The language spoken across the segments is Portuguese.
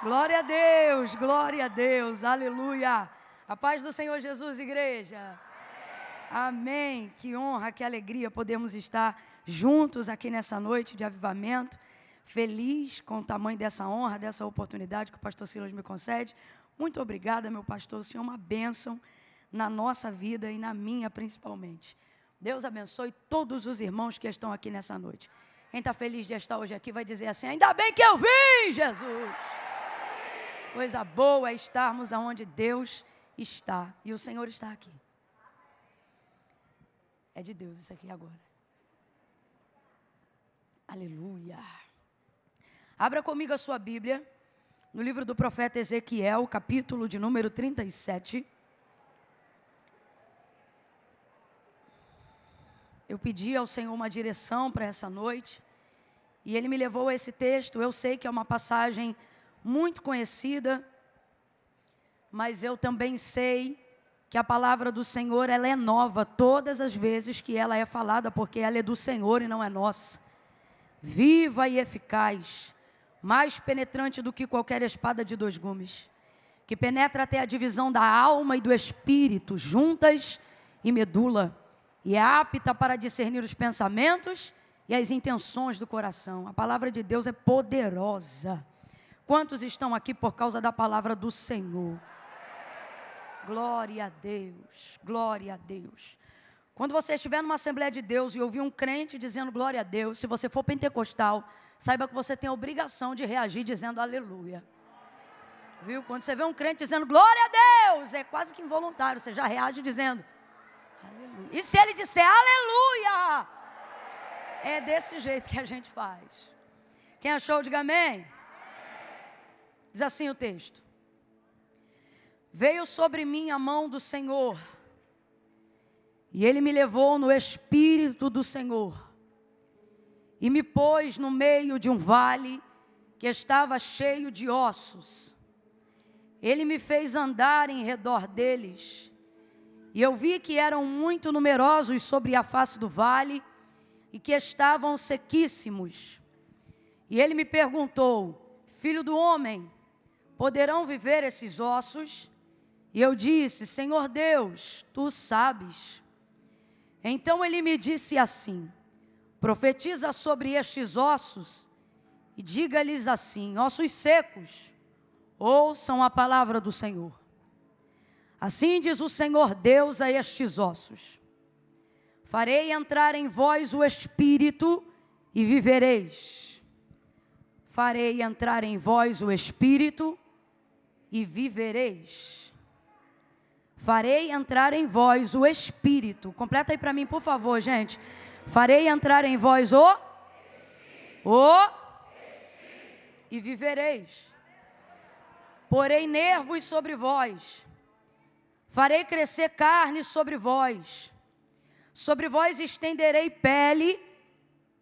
glória a Deus, aleluia. A paz do Senhor Jesus, igreja. Amém. Que honra, que alegria podermos estar juntos aqui nessa noite de avivamento. Feliz com o tamanho dessa honra, dessa oportunidade que o pastor Silas me concede. Muito obrigada, meu pastor. O Senhor é uma bênção na nossa vida e na minha principalmente. Deus abençoe todos os irmãos que estão aqui nessa noite. Quem está feliz de estar hoje aqui vai dizer assim: ainda bem que eu vim, Jesus. Coisa boa é estarmos aonde Deus está. E o Senhor está aqui. É de Deus isso aqui agora. Aleluia. Abra comigo a sua Bíblia, no livro do profeta Ezequiel, capítulo de número 37. Eu pedi ao Senhor uma direção para essa noite, e Ele me levou a esse texto. Eu sei que é uma passagem muito conhecida, mas eu também sei que a palavra do Senhor, ela é nova todas as vezes que ela é falada, porque ela é do Senhor e não é nossa. Viva e eficaz, mais penetrante do que qualquer espada de 2 gumes, que penetra até a divisão da alma e do espírito, juntas e medula, e é apta para discernir os pensamentos e as intenções do coração. A palavra de Deus é poderosa. Quantos estão aqui por causa da palavra do Senhor? Glória a Deus, glória a Deus. Quando você estiver numa Assembleia de Deus e ouvir um crente dizendo glória a Deus, se você for pentecostal, saiba que você tem a obrigação de reagir dizendo aleluia. Viu? Quando você vê um crente dizendo glória a Deus, é quase que involuntário, você já reage dizendo aleluia. E se ele disser aleluia, é desse jeito que a gente faz. Quem achou, diga amém. Diz assim o texto: veio sobre mim a mão do Senhor, e Ele me levou no Espírito do Senhor, e me pôs no meio de um vale que estava cheio de ossos. Ele me fez andar em redor deles, e eu vi que eram muito numerosos sobre a face do vale, e que estavam sequíssimos. E Ele me perguntou: filho do homem, poderão viver esses ossos? E eu disse: Senhor Deus, Tu sabes. Então Ele me disse assim: profetiza sobre estes ossos e diga-lhes assim: ossos secos, ouçam a palavra do Senhor. Assim diz o Senhor Deus a estes ossos: farei entrar em vós o Espírito e vivereis. Farei entrar em vós o Espírito e vivereis. Farei entrar em vós o Espírito. Completa aí para mim, por favor, gente. Farei entrar em vós o e vivereis. Porei nervos sobre vós. Farei crescer carne sobre vós. Sobre vós estenderei pele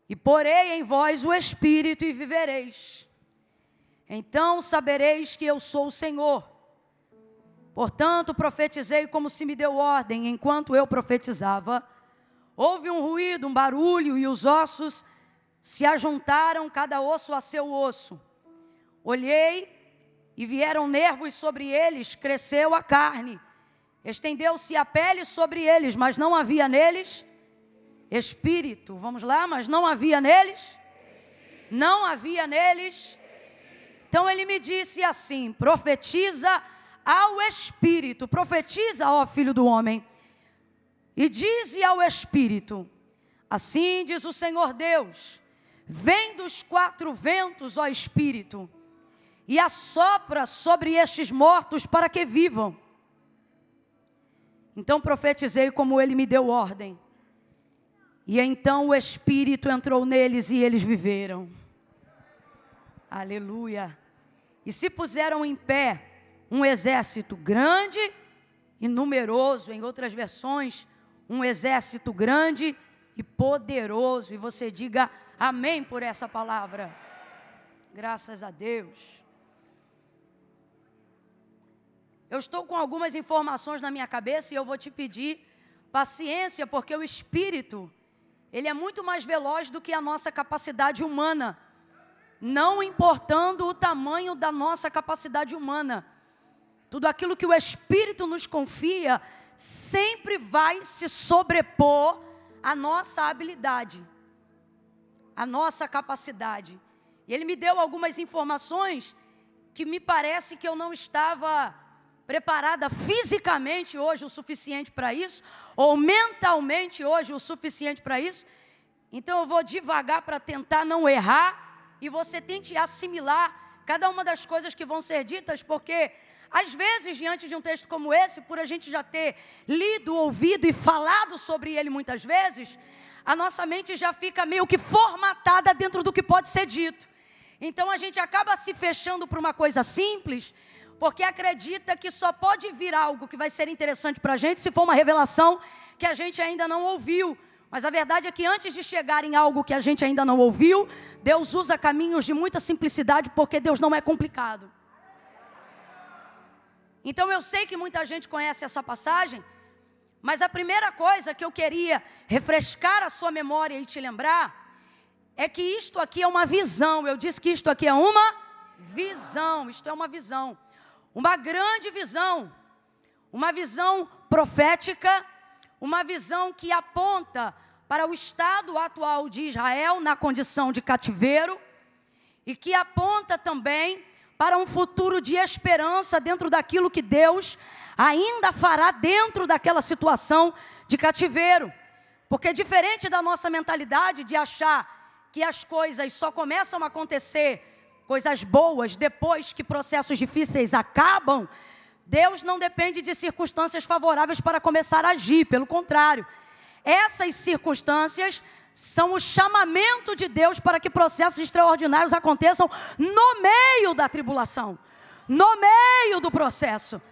e porei em vós o Espírito e vivereis. Então sabereis que eu sou o Senhor. Portanto, profetizei como se me deu ordem. Enquanto eu profetizava, houve um ruído, um barulho, e os ossos se ajuntaram, cada osso a seu osso. Olhei e vieram nervos sobre eles, cresceu a carne. Estendeu-se a pele sobre eles, mas não havia neles espírito. Vamos lá, mas não havia neles? Não havia neles. Então Ele me disse assim: profetiza ao Espírito, profetiza, ó filho do homem, e dize ao Espírito: assim diz o Senhor Deus, vem dos 4 ventos, ó Espírito, e assopra sobre estes mortos para que vivam. Então profetizei como Ele me deu ordem, e então o Espírito entrou neles e eles viveram. Aleluia. E se puseram em pé um exército grande e numeroso, em outras versões, um exército grande e poderoso. E você diga amém por essa palavra. Graças a Deus. Eu estou com algumas informações na minha cabeça e eu vou te pedir paciência, porque o Espírito, ele é muito mais veloz do que a nossa capacidade humana não importando o tamanho da nossa capacidade humana. Tudo aquilo que o Espírito nos confia sempre vai se sobrepor à nossa habilidade, à nossa capacidade. E ele me deu algumas informações que me parece que eu não estava preparada fisicamente hoje o suficiente para isso, ou mentalmente hoje o suficiente para isso. Então eu vou devagar para tentar não errar, e você tente assimilar cada uma das coisas que vão ser ditas, porque às vezes, diante de um texto como esse, por a gente já ter lido, ouvido e falado sobre ele muitas vezes, a nossa mente já fica meio que formatada dentro do que pode ser dito. Então a gente acaba se fechando para uma coisa simples, porque acredita que só pode vir algo que vai ser interessante para a gente se for uma revelação que a gente ainda não ouviu. Mas a verdade é que antes de chegar em algo que a gente ainda não ouviu, Deus usa caminhos de muita simplicidade, porque Deus não é complicado. Então eu sei que muita gente conhece essa passagem, mas a primeira coisa que eu queria refrescar a sua memória e te lembrar, é que isto aqui é uma visão. Eu disse que isto aqui é uma visão, isto é uma visão. Uma grande visão, uma visão profética, uma visão que aponta para o estado atual de Israel na condição de cativeiro e que aponta também para um futuro de esperança dentro daquilo que Deus ainda fará dentro daquela situação de cativeiro. Porque diferente da nossa mentalidade de achar que as coisas só começam a acontecer, coisas boas, depois que processos difíceis acabam, Deus não depende de circunstâncias favoráveis para começar a agir, pelo contrário. Essas circunstâncias são o chamamento de Deus para que processos extraordinários aconteçam no meio da tribulação, no meio do processo.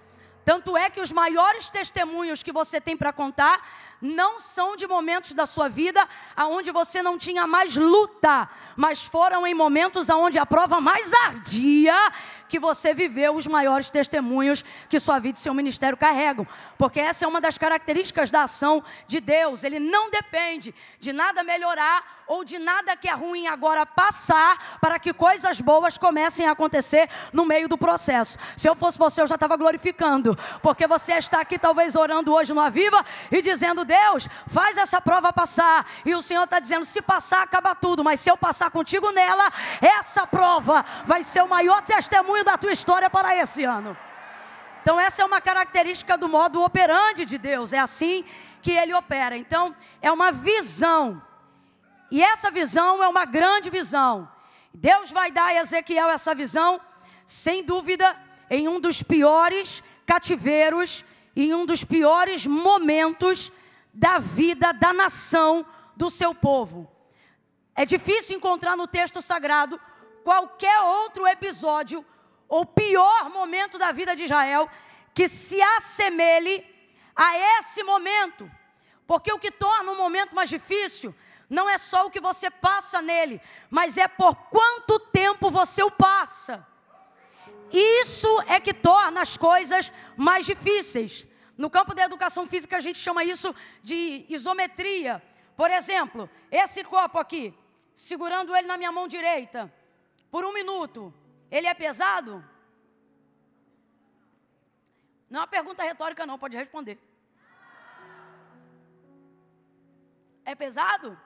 Tanto é que os maiores testemunhos que você tem para contar não são de momentos da sua vida onde você não tinha mais luta, mas foram em momentos onde a prova mais ardia que você viveu os maiores testemunhos que sua vida e seu ministério carregam. Porque essa é uma das características da ação de Deus. Ele não depende de nada melhorar ou de nada que é ruim agora passar para que coisas boas comecem a acontecer no meio do processo. Se eu fosse você, eu já estava glorificando, porque você está aqui talvez orando hoje no Aviva e dizendo: Deus, faz essa prova passar. E o Senhor está dizendo: se passar, acaba tudo, mas se eu passar contigo nela, essa prova vai ser o maior testemunho da tua história para esse ano. Então essa é uma característica do modo operandi de Deus, é assim que Ele opera. Então é uma visão, e essa visão é uma grande visão. Deus vai dar a Ezequiel essa visão, sem dúvida, em um dos piores cativeiros, em um dos piores momentos da vida da nação, do seu povo. É difícil encontrar no texto sagrado qualquer outro episódio ou pior momento da vida de Israel que se assemelhe a esse momento. Porque o que torna um momento mais difícil não é só o que você passa nele, mas é por quanto tempo você o passa. Isso é que torna as coisas mais difíceis. No campo da educação física a gente chama isso de isometria. Por exemplo, esse copo aqui, segurando ele na minha mão direita, por 1 minuto, ele é pesado? Não é uma pergunta retórica não, pode responder. É pesado?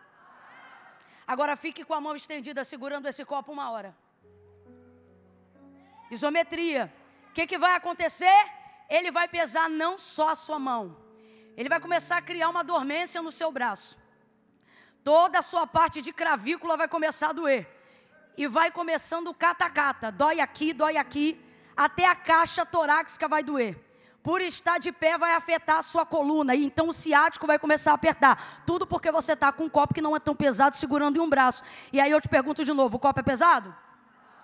Agora fique com a mão estendida segurando esse copo 1 hora. Isometria. O que vai acontecer? Ele vai pesar não só a sua mão. Ele vai começar a criar uma dormência no seu braço. Toda a sua parte de cravícula vai começar a doer. E vai começando o cata-cata. Dói aqui, até a caixa torácica vai doer. Por estar de pé vai afetar a sua coluna. E então o ciático vai começar a apertar. Tudo porque você está com um copo que não é tão pesado segurando em um braço. E aí eu te pergunto de novo, o copo é pesado?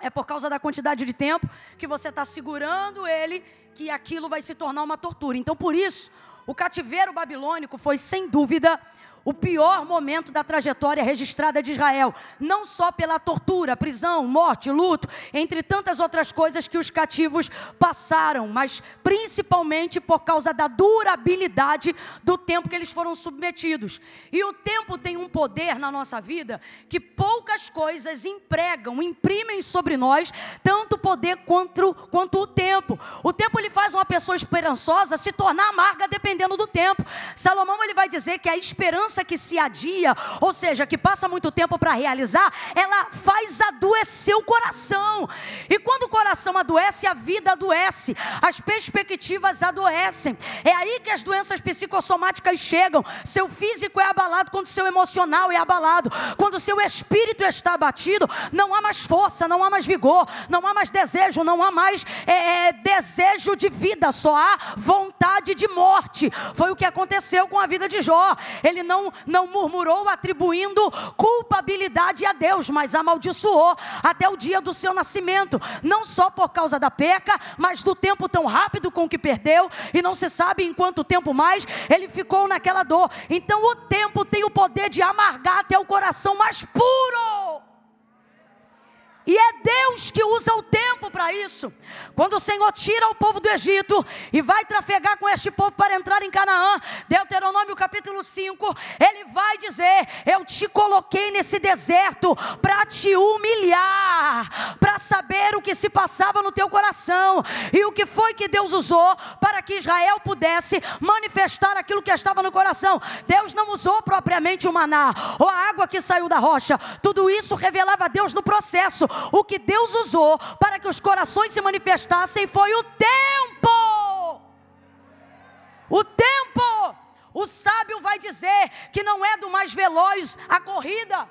É por causa da quantidade de tempo que você está segurando ele, que aquilo vai se tornar uma tortura. Então por isso, o cativeiro babilônico foi sem dúvida o pior momento da trajetória registrada de Israel, não só pela tortura, prisão, morte, luto, entre tantas outras coisas que os cativos passaram, mas principalmente por causa da durabilidade do tempo que eles foram submetidos. E o tempo tem um poder na nossa vida que poucas coisas imprimem sobre nós tanto poder quanto o tempo. O tempo ele faz uma pessoa esperançosa se tornar amarga dependendo do tempo. Salomão ele vai dizer que a esperança que se adia, ou seja, que passa muito tempo para realizar, ela faz adoecer o coração. E quando o coração adoece, a vida adoece, as perspectivas adoecem. É aí que as doenças psicossomáticas chegam. Seu físico é abalado quando seu emocional é abalado. Quando seu espírito está abatido, não há mais força, não há mais vigor, não há mais desejo, não há mais desejo de vida, só há vontade de morte. Foi o que aconteceu com a vida de Jó. Ele não murmurou atribuindo culpabilidade a Deus, mas amaldiçoou até o dia do seu nascimento, não só por causa da perca, mas do tempo tão rápido com que perdeu, e não se sabe em quanto tempo mais ele ficou naquela dor. Então o tempo tem o poder de amargar até o coração mais puro. E é Deus que usa o tempo para isso. Quando o Senhor tira o povo do Egito e vai trafegar com este povo para entrar em Canaã, Deuteronômio capítulo 5, ele vai dizer: eu te coloquei nesse deserto para te humilhar, para saber o que se passava no teu coração. E o que foi que Deus usou para que Israel pudesse manifestar aquilo que estava no coração? Deus não usou propriamente o maná ou a água que saiu da rocha. Tudo isso revelava Deus no processo. O que Deus usou para que os corações se manifestassem foi o tempo. O tempo. O sábio vai dizer que não é do mais veloz a corrida,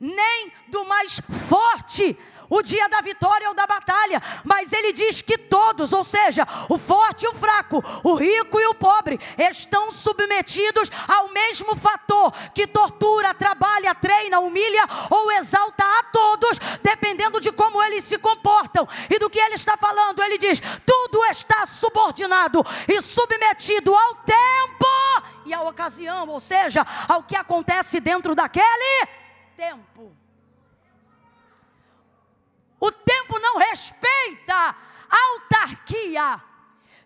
nem do mais forte o dia da vitória ou da batalha, mas ele diz que todos, ou seja, o forte e o fraco, o rico e o pobre, estão submetidos ao mesmo fator que tortura, trabalha, treina, humilha ou exalta a todos, dependendo de como eles se comportam e do que ele está falando. Ele diz: tudo está subordinado e submetido ao tempo e à ocasião, ou seja, ao que acontece dentro daquele tempo. O tempo não respeita autarquia.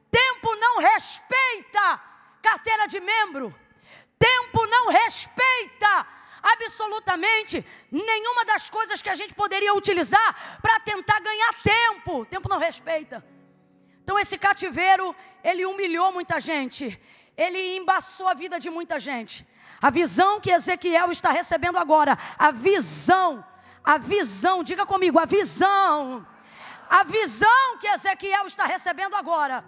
Tempo não respeita carteira de membro. Tempo não respeita absolutamente nenhuma das coisas que a gente poderia utilizar para tentar ganhar tempo. Tempo não respeita. Então esse cativeiro, ele humilhou muita gente. Ele embaçou a vida de muita gente. A visão que Ezequiel está recebendo agora, a visão, diga comigo, a visão que Ezequiel está recebendo agora,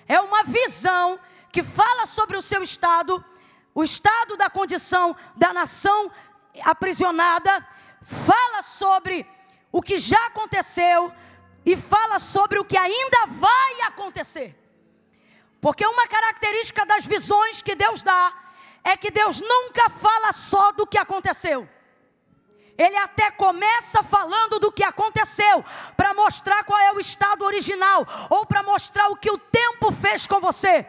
é uma visão que fala sobre o seu estado, o estado da condição da nação aprisionada, fala sobre o que já aconteceu e fala sobre o que ainda vai acontecer. Porque uma característica das visões que Deus dá, é que Deus nunca fala só do que aconteceu. Ele até começa falando do que aconteceu, para mostrar qual é o estado original, ou para mostrar o que o tempo fez com você.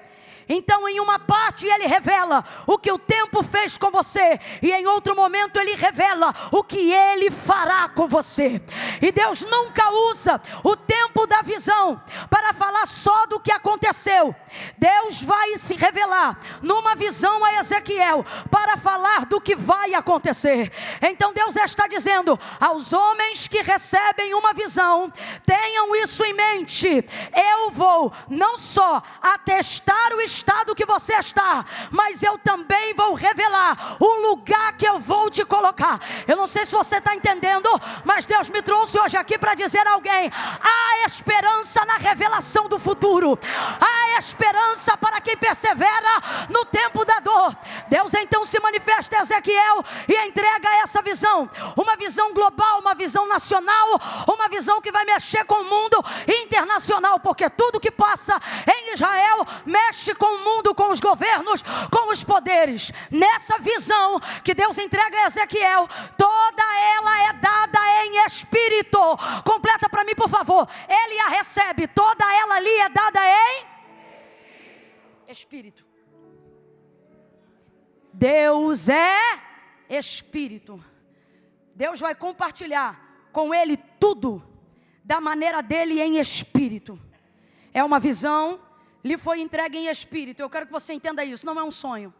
Então em uma parte ele revela o que o tempo fez com você, e em outro momento ele revela o que ele fará com você. E Deus nunca usa o tempo da visão para falar só do que aconteceu. Deus vai se revelar numa visão a Ezequiel para falar do que vai acontecer. Então Deus está dizendo aos homens que recebem uma visão: tenham isso em mente, eu vou não só atestar o estado que você está, mas eu também vou revelar o lugar que eu vou te colocar. Eu não sei se você está entendendo, mas Deus me trouxe hoje aqui para dizer a alguém: há esperança na revelação do futuro, há esperança para quem persevera no tempo da dor. Deus então se manifesta a Ezequiel e entrega essa visão, uma visão global, uma visão nacional, uma visão que vai mexer com o mundo internacional, porque tudo que passa em Israel mexe com o mundo, com os governos, com os poderes. Nessa visão que Deus entrega a Ezequiel, toda ela é dada em espírito. Completa para mim, por favor. Ele a recebe, toda ela ali é dada em espírito. Deus é Espírito. Deus vai compartilhar com ele tudo da maneira dele em Espírito. É uma visão, lhe foi entregue em Espírito. Eu quero que você entenda isso, não é um sonho.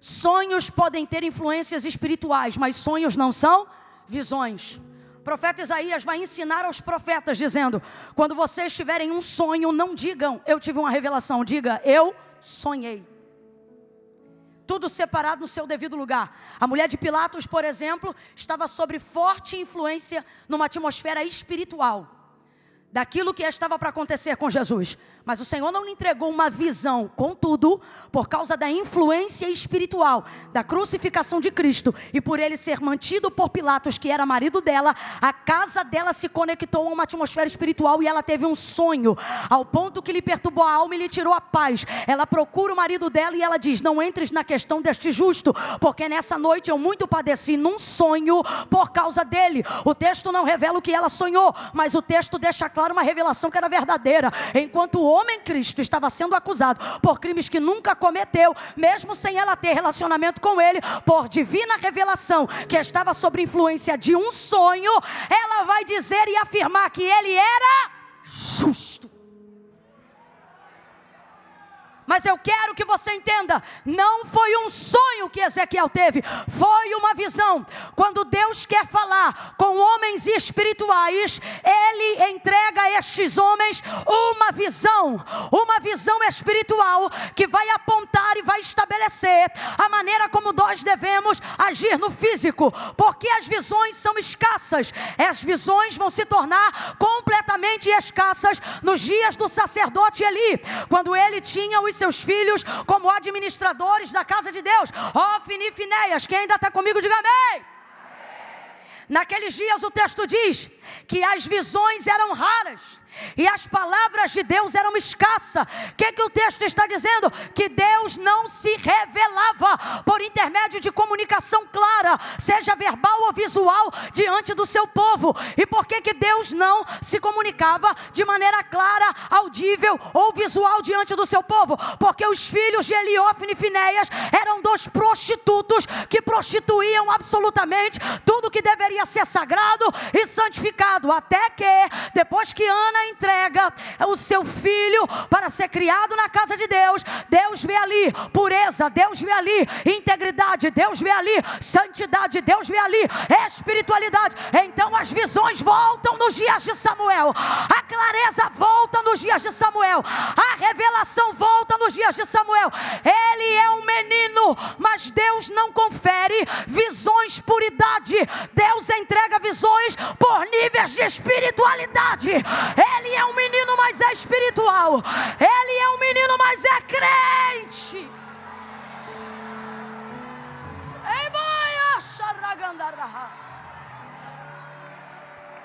Sonhos podem ter influências espirituais, mas sonhos não são visões. O profeta Isaías vai ensinar aos profetas dizendo: quando vocês tiverem um sonho, não digam eu tive uma revelação, diga eu sonhei. Tudo separado no seu devido lugar. A mulher de Pilatos, por exemplo, estava sob forte influência numa atmosfera espiritual daquilo que estava para acontecer com Jesus. Mas o Senhor não lhe entregou uma visão. Contudo, por causa da influência espiritual da crucificação de Cristo e por ele ser mantido por Pilatos, que era marido dela, a casa dela se conectou a uma atmosfera espiritual e ela teve um sonho, ao ponto que lhe perturbou a alma e lhe tirou a paz. Ela procura o marido dela e ela diz: não entres na questão deste justo, porque nessa noite eu muito padeci num sonho por causa dele. O texto não revela o que ela sonhou, mas o texto deixa claro uma revelação que era verdadeira. Enquanto o homem Cristo estava sendo acusado por crimes que nunca cometeu, mesmo sem ela ter relacionamento com ele, por divina revelação que estava sob influência de um sonho, ela vai dizer e afirmar que ele era justo. Mas eu quero que você entenda, não foi um sonho que Ezequiel teve, foi uma visão. Quando Deus quer falar com homens espirituais, Ele entrega a estes homens uma visão espiritual que vai apontar e vai estabelecer a maneira como nós devemos agir no físico, porque as visões são escassas. As visões vão se tornar completamente escassas nos dias do sacerdote Eli, quando ele tinha os seus filhos como administradores da casa de Deus, Ofni e Finéias. Quem ainda está comigo, diga amém. Naqueles dias o texto diz que as visões eram raras e as palavras de Deus eram escassas. O que o texto está dizendo? Que Deus não se revelava por intermédio de comunicação clara, seja verbal ou visual, diante do seu povo. E por que Deus não se comunicava de maneira clara, audível ou visual diante do seu povo? Porque os filhos de Eli, Ofni e Finéias eram dois prostitutos que prostituíam absolutamente tudo que deveria ser sagrado e santificado, até que depois que Ana entrega o seu filho para ser criado na casa de Deus, Deus vê ali pureza, Deus vê ali integridade, Deus vê ali santidade, Deus vê ali espiritualidade. Então as visões voltam nos dias de Samuel, a clareza volta nos dias de Samuel, a revelação volta nos dias de Samuel. Ele é um menino, mas Deus não confere visões por idade. Deus entrega visões por níveis de espiritualidade. Ele é um menino, mas é espiritual. Ele é um menino, mas é crente.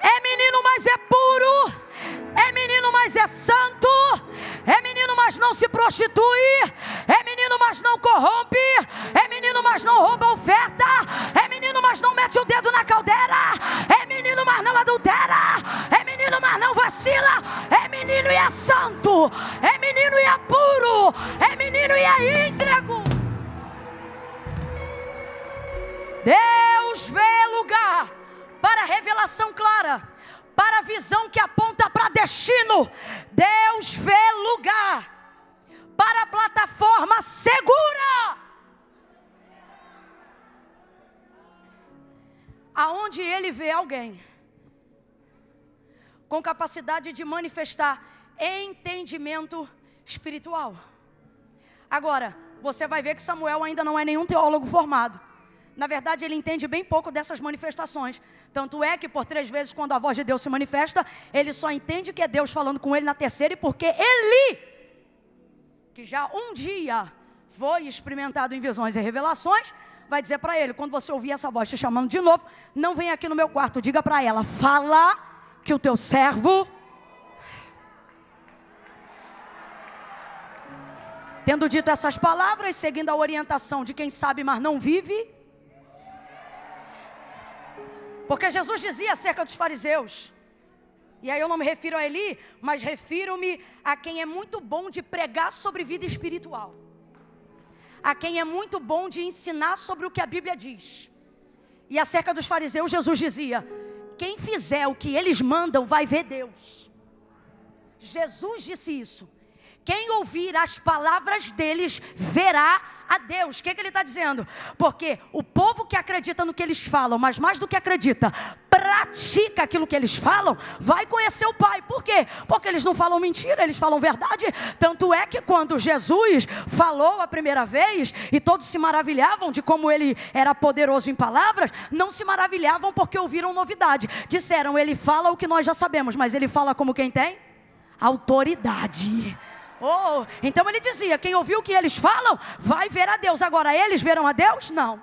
É menino, mas é puro. É menino, mas é santo. É menino, mas não se prostitui. É menino, mas não corrompe. É menino, mas não rouba oferta. É menino, mas não mete o dedo na caldeira. É menino, mas não adultera. É menino, mas não vacila. É menino e é santo. É menino e é puro. É menino e é íntegro. Deus vê lugar para revelação clara, para a visão que aponta para destino. Deus vê lugar para a plataforma segura, aonde Ele vê alguém com capacidade de manifestar entendimento espiritual. Agora, você vai ver que Samuel ainda não é nenhum teólogo formado. Na verdade, ele entende bem pouco dessas manifestações. Tanto é que por 3 vezes, quando a voz de Deus se manifesta, ele só entende que é Deus falando com ele na terceira. E porque Eli, que já um dia foi experimentado em visões e revelações, vai dizer para ele, quando você ouvir essa voz te chamando de novo, não vem aqui no meu quarto, diga para ela, fala que o teu servo... Tendo dito essas palavras, seguindo a orientação de quem sabe, mas não vive... Porque Jesus dizia acerca dos fariseus, e aí eu não me refiro a Eli, mas refiro-me a quem é muito bom de pregar sobre vida espiritual. a quem é muito bom de ensinar sobre o que a Bíblia diz. E acerca dos fariseus, Jesus dizia: quem fizer o que eles mandam vai ver Deus. Jesus disse isso. Quem ouvir as palavras deles verá a Deus. O que ele está dizendo? Porque o povo que acredita no que eles falam, mas mais do que acredita, pratica aquilo que eles falam, vai conhecer o Pai. Por quê? Porque eles não falam mentira, eles falam verdade. Tanto é que quando Jesus falou a primeira vez, e todos se maravilhavam de como ele era poderoso em palavras, não se maravilhavam porque ouviram novidade. Disseram: ele fala o que nós já sabemos, mas ele fala como quem tem autoridade. Oh, então ele dizia: quem ouviu o que eles falam vai ver a Deus. Agora, eles verão a Deus? Não,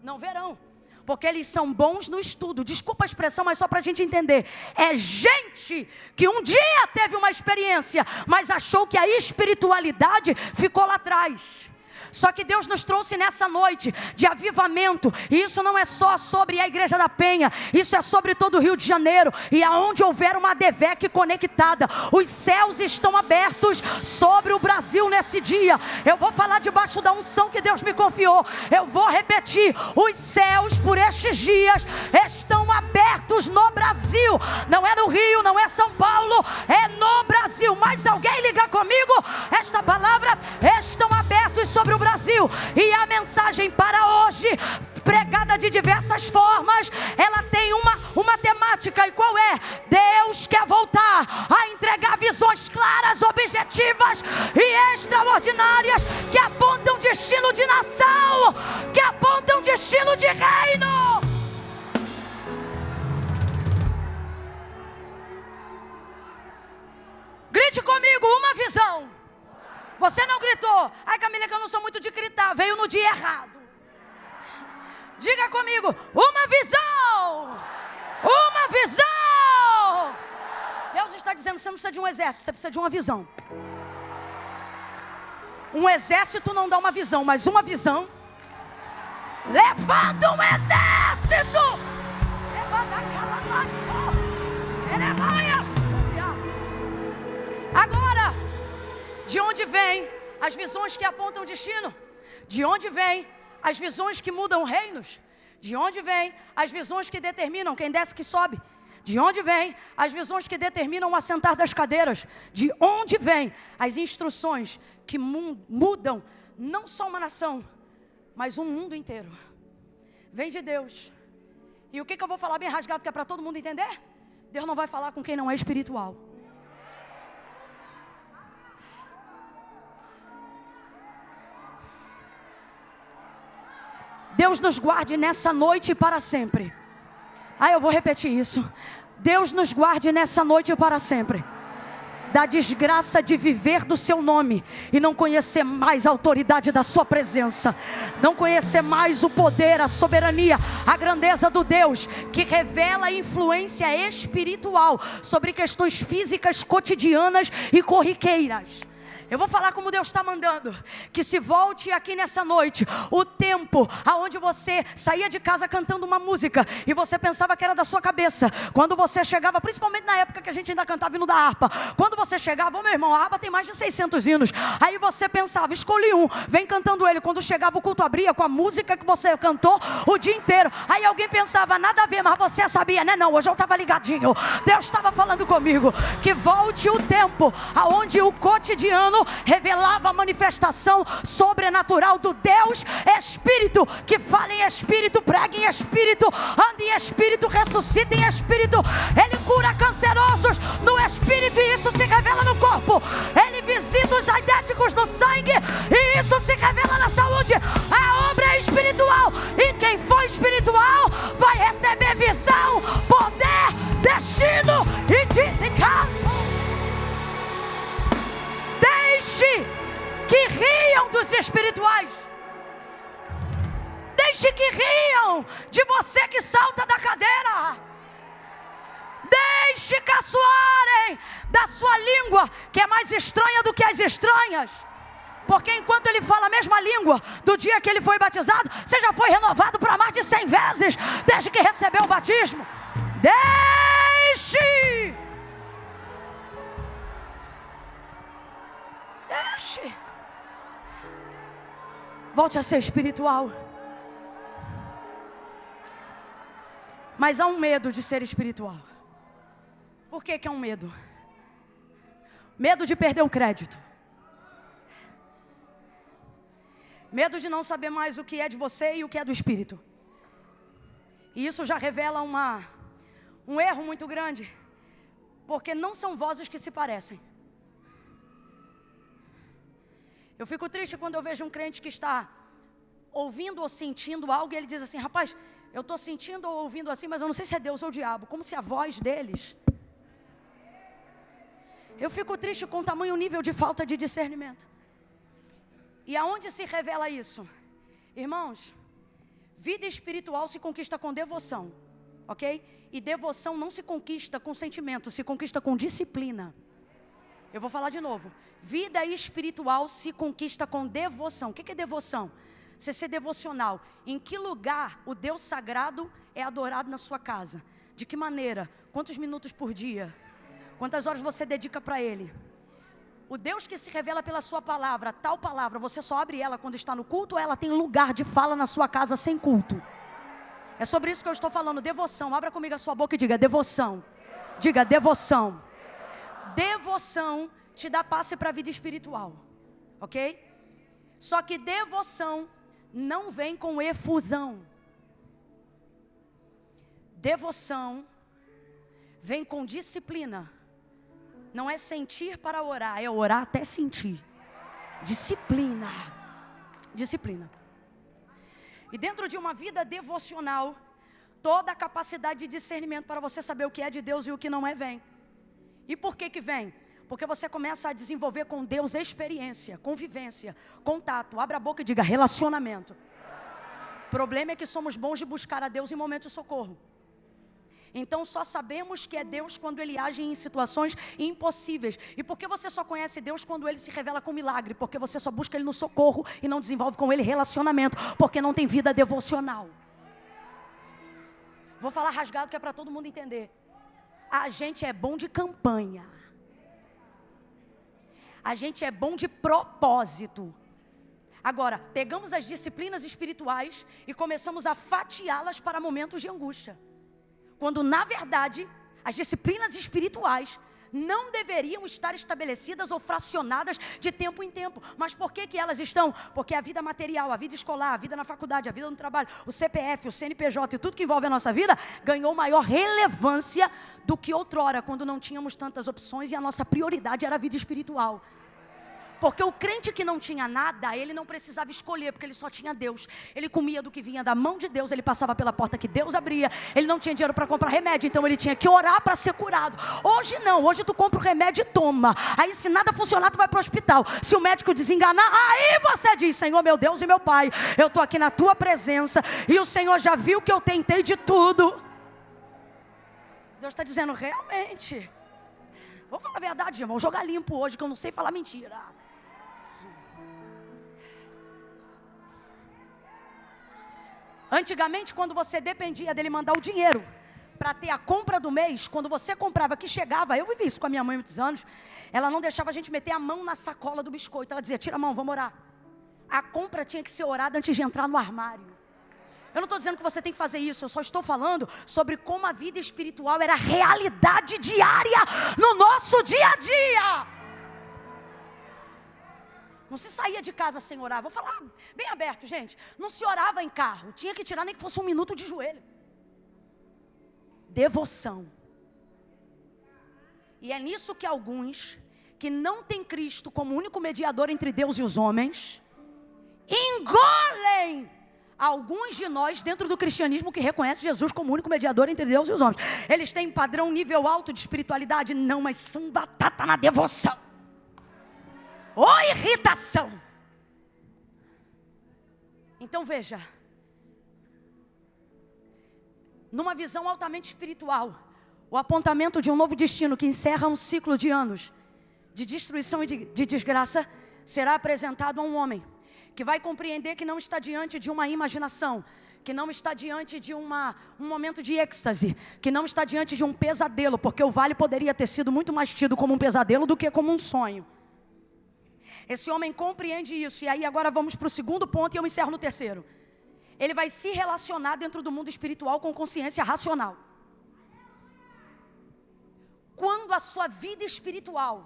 não verão, porque eles são bons no estudo. Desculpa a expressão, mas só para a gente entender. É gente que um dia teve uma experiência, mas achou que a espiritualidade ficou lá atrás. Só que Deus nos trouxe nessa noite de avivamento. E isso não é só sobre a Igreja da Penha. Isso é sobre todo o Rio de Janeiro. E aonde houver uma DEVEC conectada, os céus estão abertos sobre o Brasil nesse dia. Eu vou falar debaixo da unção que Deus me confiou. Eu vou repetir: os céus por estes dias estão abertos no Brasil. Não é no Rio, não é São Paulo, é no Brasil. Mas alguém liga comigo? Esta palavra: estão abertos sobre o Brasil. E a mensagem para hoje, pregada de diversas formas, ela tem uma temática. E qual é? Deus quer voltar a entregar visões claras, objetivas e extraordinárias, que apontam destino de nação, que apontam destino de reino. Grite comigo: uma visão. Você não gritou. Ai, Camila, que eu não sou muito de gritar. Veio no dia errado. Diga comigo: uma visão. Uma visão. Deus está dizendo: você não precisa de um exército, você precisa de uma visão. Um exército não dá uma visão, mas uma visão levanta um exército. Agora, de onde vêm as visões que apontam destino? De onde vêm as visões que mudam reinos? De onde vêm as visões que determinam quem desce que sobe? De onde vêm as visões que determinam o assentar das cadeiras? De onde vêm as instruções que mudam não só uma nação, mas um mundo inteiro? Vem de Deus. E o que eu vou falar bem rasgado, que é para todo mundo entender? Deus não vai falar com quem não é espiritual. Deus nos guarde nessa noite e para sempre. Eu vou repetir isso. Deus nos guarde nessa noite e para sempre da desgraça de viver do seu nome e não conhecer mais a autoridade da sua presença, não conhecer mais o poder, a soberania, a grandeza do Deus que revela a influência espiritual sobre questões físicas, cotidianas e corriqueiras. Eu vou falar como Deus está mandando. Que se volte aqui nessa noite o tempo aonde você saía de casa cantando uma música e você pensava que era da sua cabeça. Quando você chegava, principalmente na época que a gente ainda cantava hino da harpa, quando você chegava: meu irmão, a harpa tem mais de 600 hinos. Aí você pensava: escolhi um, vem cantando ele. Quando chegava o culto, abria com a música que você cantou o dia inteiro. Aí alguém pensava: nada a ver, mas você sabia, né? Não, hoje eu estava ligadinho. Deus estava falando comigo. Que volte o tempo aonde o cotidiano revelava a manifestação sobrenatural do Deus Espírito, que fala em Espírito, prega em Espírito, anda em Espírito, ressuscita em Espírito. Ele cura cancerosos no Espírito e isso se revela no corpo. Ele visita os aidéticos no sangue e isso se revela na saúde. A obra é espiritual e quem for espiritual vai receber visão, poder, destino e dedicação. Deixe que riam dos espirituais. Deixe que riam de você que salta da cadeira. Deixe caçoarem da sua língua, que é mais estranha do que as estranhas. Porque enquanto ele fala a mesma língua do dia que ele foi batizado, você já foi renovado para mais de 100 vezes desde que recebeu o batismo. Deixe. Volte a ser espiritual. Mas há um medo de ser espiritual. Por que que é um medo? Medo de perder o crédito. Medo de não saber mais o que é de você e o que é do Espírito. E isso já revela um erro muito grande. Porque não são vozes que se parecem. Eu fico triste quando eu vejo um crente que está ouvindo ou sentindo algo e ele diz assim: rapaz, eu estou sentindo ou ouvindo assim, mas eu não sei se é Deus ou o diabo. Como se a voz deles... Eu fico triste com o tamanho nível de falta de discernimento. E aonde se revela isso? Irmãos, vida espiritual se conquista com devoção, ok? E devoção não se conquista com sentimento, se conquista com disciplina. Eu vou falar de novo. Vida espiritual se conquista com devoção. O que é devoção? Você ser devocional. Em que lugar o Deus sagrado é adorado na sua casa? De que maneira? Quantos minutos por dia? Quantas horas você dedica para Ele? O Deus que se revela pela sua palavra, tal palavra, você só abre ela quando está no culto ou ela tem lugar de fala na sua casa sem culto? É sobre isso que eu estou falando, devoção. Abra comigo a sua boca e diga devoção. Diga devoção. Devoção te dá passe para a vida espiritual, ok? Só que devoção não vem com efusão. Devoção vem com disciplina. Não é sentir para orar, é orar até sentir. Disciplina. Disciplina. E dentro de uma vida devocional, toda a capacidade de discernimento para você saber o que é de Deus e o que não é vem. E por que que vem? Porque você começa a desenvolver com Deus experiência, convivência, contato. Abra a boca e diga relacionamento. O problema é que somos bons de buscar a Deus em momentos de socorro. Então só sabemos que é Deus quando Ele age em situações impossíveis. E por que você só conhece Deus quando Ele se revela com milagre? Porque você só busca Ele no socorro e não desenvolve com Ele relacionamento. Porque não tem vida devocional. Vou falar rasgado que é para todo mundo entender. A gente é bom de campanha. A gente é bom de propósito. Agora, pegamos as disciplinas espirituais e começamos a fatiá-las para momentos de angústia. Quando, na verdade, as disciplinas espirituais não deveriam estar estabelecidas ou fracionadas de tempo em tempo. Mas por que que elas estão? Porque a vida material, a vida escolar, a vida na faculdade, a vida no trabalho, o CPF, o CNPJ e tudo que envolve a nossa vida ganhou maior relevância do que outrora, quando não tínhamos tantas opções e a nossa prioridade era a vida espiritual. Porque o crente que não tinha nada, ele não precisava escolher, porque ele só tinha Deus. Ele comia do que vinha da mão de Deus, ele passava pela porta que Deus abria. Ele não tinha dinheiro para comprar remédio, então ele tinha que orar para ser curado. Hoje não, hoje tu compra o remédio e toma. Aí se nada funcionar, tu vai para o hospital. Se o médico desenganar, aí você diz: Senhor, meu Deus e meu Pai, eu estou aqui na tua presença e o Senhor já viu que eu tentei de tudo. Deus está dizendo, realmente, vou falar a verdade, irmão, vou jogar limpo hoje, que eu não sei falar mentira. Antigamente, quando você dependia dele mandar o dinheiro para ter a compra do mês, quando você comprava que chegava, eu vivi isso com a minha mãe há muitos anos, ela não deixava a gente meter a mão na sacola do biscoito, ela dizia, tira a mão, vamos orar. A compra tinha que ser orada antes de entrar no armário. Eu não estou dizendo que você tem que fazer isso, eu só estou falando sobre como a vida espiritual era realidade diária no nosso dia a dia. Não se saía de casa sem orar. Vou falar bem aberto, gente. Não se orava em carro. Tinha que tirar nem que fosse 1 minuto de joelho. Devoção. E é nisso que alguns que não têm Cristo como único mediador entre Deus e os homens engolem alguns de nós dentro do cristianismo que reconhece Jesus como único mediador entre Deus e os homens. Eles têm padrão nível alto de espiritualidade? Não, mas são batata na devoção. Ou irritação. Então veja, numa visão altamente espiritual, o apontamento de um novo destino que encerra um ciclo de anos de destruição e de desgraça será apresentado a um homem que vai compreender que não está diante de uma imaginação, que não está diante de um momento de êxtase, que não está diante de um pesadelo, porque o vale poderia ter sido muito mais tido como um pesadelo do que como um sonho. Esse homem compreende isso. E aí agora vamos para o segundo ponto e eu encerro no terceiro. Ele vai se relacionar dentro do mundo espiritual com consciência racional. Quando a sua vida espiritual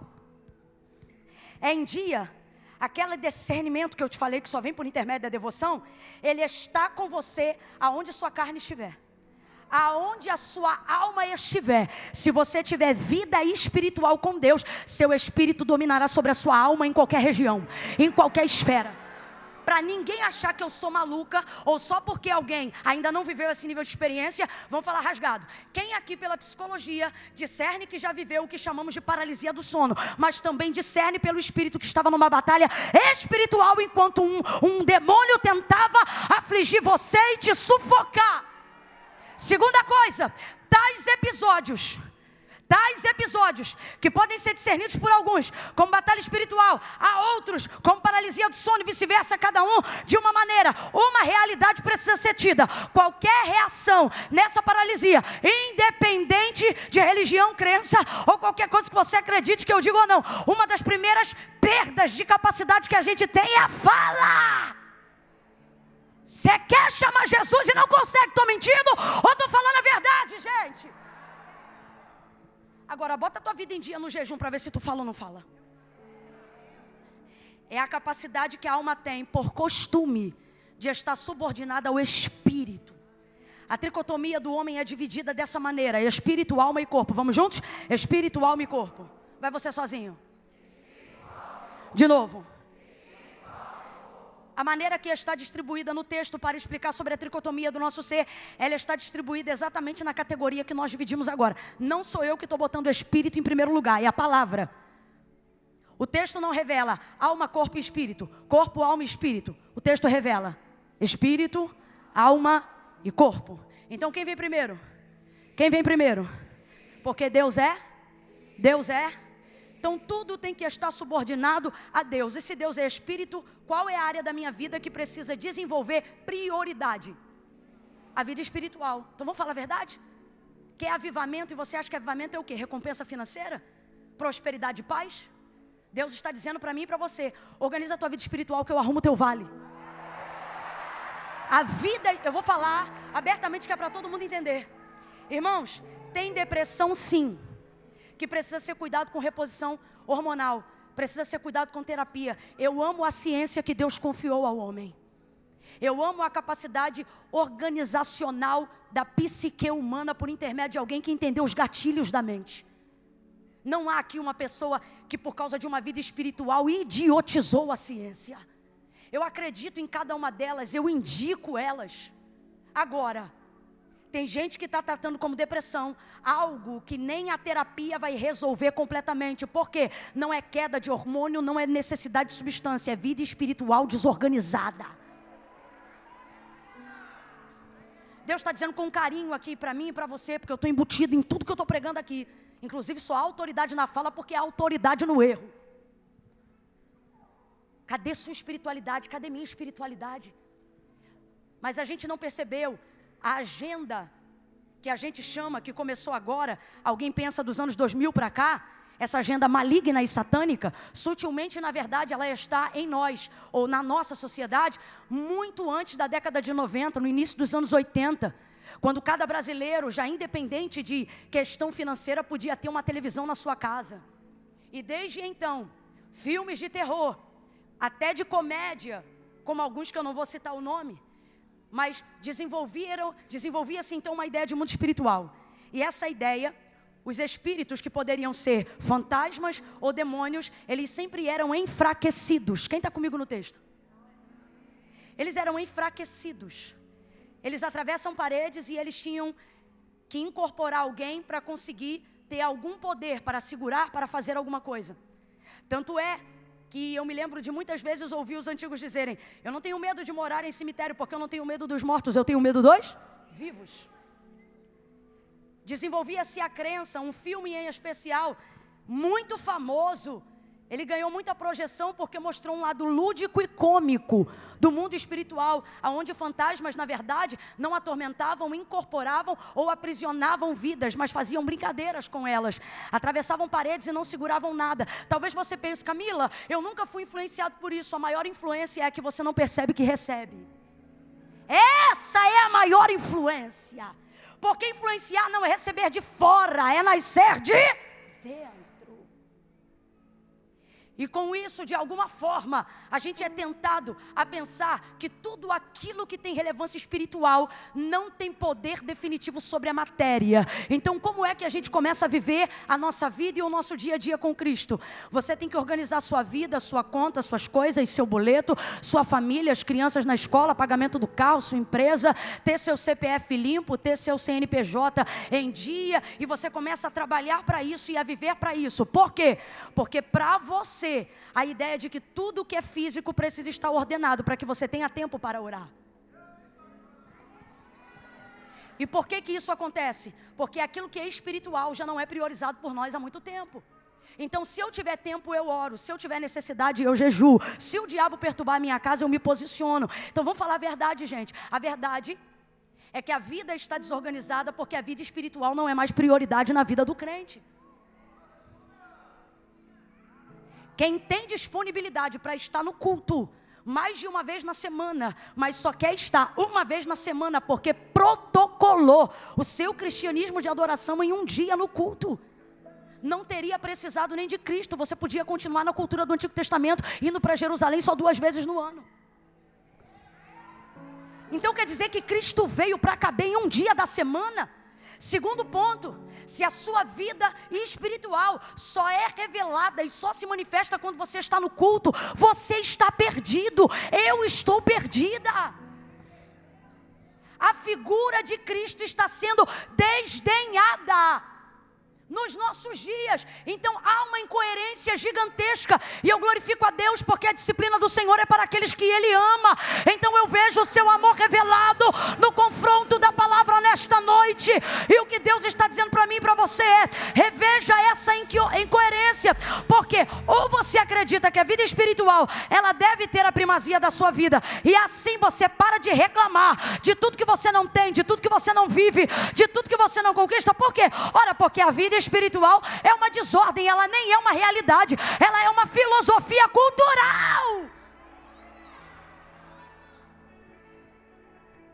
é em dia, aquele discernimento que eu te falei que só vem por intermédio da devoção, ele está com você aonde sua carne estiver. Aonde a sua alma estiver, se você tiver vida espiritual com Deus, seu espírito dominará sobre a sua alma em qualquer região, em qualquer esfera. Para ninguém achar que eu sou maluca, ou só porque alguém ainda não viveu esse nível de experiência, vão falar rasgado. Quem aqui pela psicologia discerne que já viveu o que chamamos de paralisia do sono, mas também discerne pelo espírito que estava numa batalha espiritual, enquanto um demônio tentava afligir você e te sufocar. Segunda coisa, tais episódios que podem ser discernidos por alguns como batalha espiritual, a outros como paralisia do sono e vice-versa, cada um de uma maneira. Uma realidade precisa ser tida: qualquer reação nessa paralisia, independente de religião, crença ou qualquer coisa que você acredite que eu digo ou não, uma das primeiras perdas de capacidade que a gente tem é a fala. Você quer chamar Jesus e não consegue? Estou mentindo ou estou falando a verdade, gente? Agora, bota a tua vida em dia no jejum para ver se tu fala ou não fala. É a capacidade que a alma tem, por costume, de estar subordinada ao espírito. A tricotomia do homem é dividida dessa maneira: espírito, alma e corpo. Vamos juntos? Espírito, alma e corpo. Vai você sozinho. De novo. A maneira que está distribuída no texto para explicar sobre a tricotomia do nosso ser, ela está distribuída exatamente na categoria que nós dividimos agora. Não sou eu que estou botando o espírito em primeiro lugar, é a palavra. O texto não revela alma, corpo e espírito. Corpo, alma e espírito. O texto revela espírito, alma e corpo. Então quem vem primeiro? Quem vem primeiro? Porque Deus é. Então tudo tem que estar subordinado a Deus. E se Deus é espírito, qual é a área da minha vida que precisa desenvolver prioridade? A vida espiritual. Então vamos falar a verdade? Quer avivamento e você acha que avivamento é o quê? Recompensa financeira? Prosperidade e paz? Deus está dizendo para mim e para você: organiza a tua vida espiritual que eu arrumo o teu vale. A vida, eu vou falar abertamente que é para todo mundo entender. Irmãos, tem depressão sim, que precisa ser cuidado com reposição hormonal, precisa ser cuidado com terapia. Eu amo a ciência que Deus confiou ao homem. Eu amo a capacidade organizacional da psique humana por intermédio de alguém que entendeu os gatilhos da mente. Não há aqui uma pessoa que por causa de uma vida espiritual idiotizou a ciência. Eu acredito em cada uma delas, eu indico elas. Agora, tem gente que está tratando como depressão algo que nem a terapia vai resolver completamente. Por quê? Não é queda de hormônio, não é necessidade de substância, é vida espiritual desorganizada. Deus está dizendo com carinho aqui para mim e para você, porque eu estou embutido em tudo que eu estou pregando aqui. Inclusive sou autoridade na fala, porque é autoridade no erro. Cadê sua espiritualidade? Cadê minha espiritualidade? Mas a gente não percebeu a agenda que a gente chama, que começou agora, alguém pensa dos anos 2000 para cá, essa agenda maligna e satânica, sutilmente, na verdade, ela está em nós, ou na nossa sociedade, muito antes da década de 90, no início dos anos 80, quando cada brasileiro, já independente de questão financeira, podia ter uma televisão na sua casa. E desde então, filmes de terror, até de comédia, como alguns que eu não vou citar o nome, mas desenvolvia-se então uma ideia de mundo espiritual. E essa ideia, os espíritos que poderiam ser fantasmas ou demônios, eles sempre eram enfraquecidos. Quem está comigo no texto? Eles eram enfraquecidos. Eles atravessam paredes e eles tinham que incorporar alguém para conseguir ter algum poder, para segurar, para fazer alguma coisa. Tanto é que eu me lembro de muitas vezes ouvir os antigos dizerem: eu não tenho medo de morar em cemitério, porque eu não tenho medo dos mortos, eu tenho medo dos vivos. Desenvolvia-se a crença, um filme em especial, muito famoso, Ele ganhou muita projeção porque mostrou um lado lúdico e cômico do mundo espiritual, onde fantasmas, na verdade, não atormentavam, incorporavam ou aprisionavam vidas, mas faziam brincadeiras com elas. Atravessavam paredes e não seguravam nada. Talvez você pense, Camila, eu nunca fui influenciado por isso. A maior influência é a que você não percebe que recebe. Essa é a maior influência. Porque influenciar não é receber de fora, é nascer de dentro. E com isso, de alguma forma, a gente é tentado a pensar que tudo aquilo que tem relevância espiritual não tem poder definitivo sobre a matéria. Então, como é que a gente começa a viver a nossa vida e o nosso dia a dia com Cristo? Você tem que organizar a sua vida, a sua conta, suas coisas, seu boleto, sua família, as crianças na escola, pagamento do carro, sua empresa, ter seu CPF limpo, ter seu CNPJ em dia, e você começa a trabalhar para isso e a viver para isso. Por quê? Porque para você, a ideia de que tudo que é físico precisa estar ordenado para que você tenha tempo para orar. E por que isso acontece? Porque aquilo que é espiritual já não é priorizado por nós há muito tempo. Então, se eu tiver tempo, eu oro. Se eu tiver necessidade, eu jejuo. Se o diabo perturbar a minha casa, eu me posiciono. Então, vamos falar a verdade, gente. A verdade é que a vida está desorganizada porque a vida espiritual não é mais prioridade na vida do crente. Quem tem disponibilidade para estar no culto mais de uma vez na semana, mas só quer estar uma vez na semana porque protocolou o seu cristianismo de adoração em um dia no culto, não teria precisado nem de Cristo. Você podia continuar na cultura do Antigo Testamento, indo para Jerusalém só 2 vezes no ano. Então quer dizer que Cristo veio para caber em um dia da semana? Segundo ponto, se a sua vida espiritual só é revelada e só se manifesta quando você está no culto, você está perdido. Eu estou perdida. A figura de Cristo está sendo desdenhada nos nossos dias. Então há uma incoerência gigantesca, e eu glorifico a Deus porque a disciplina do Senhor é para aqueles que Ele ama. Então eu vejo o seu amor revelado no confronto da palavra nesta noite, e o que Deus está dizendo para mim e para você é: reveja essa incoerência, porque ou você acredita que a vida espiritual ela deve ter a primazia da sua vida, e assim você para de reclamar de tudo que você não tem, de tudo que você não vive, de tudo que você não conquista. Por quê? Ora, porque a vida espiritual é uma desordem, ela nem é uma realidade, ela é uma filosofia cultural.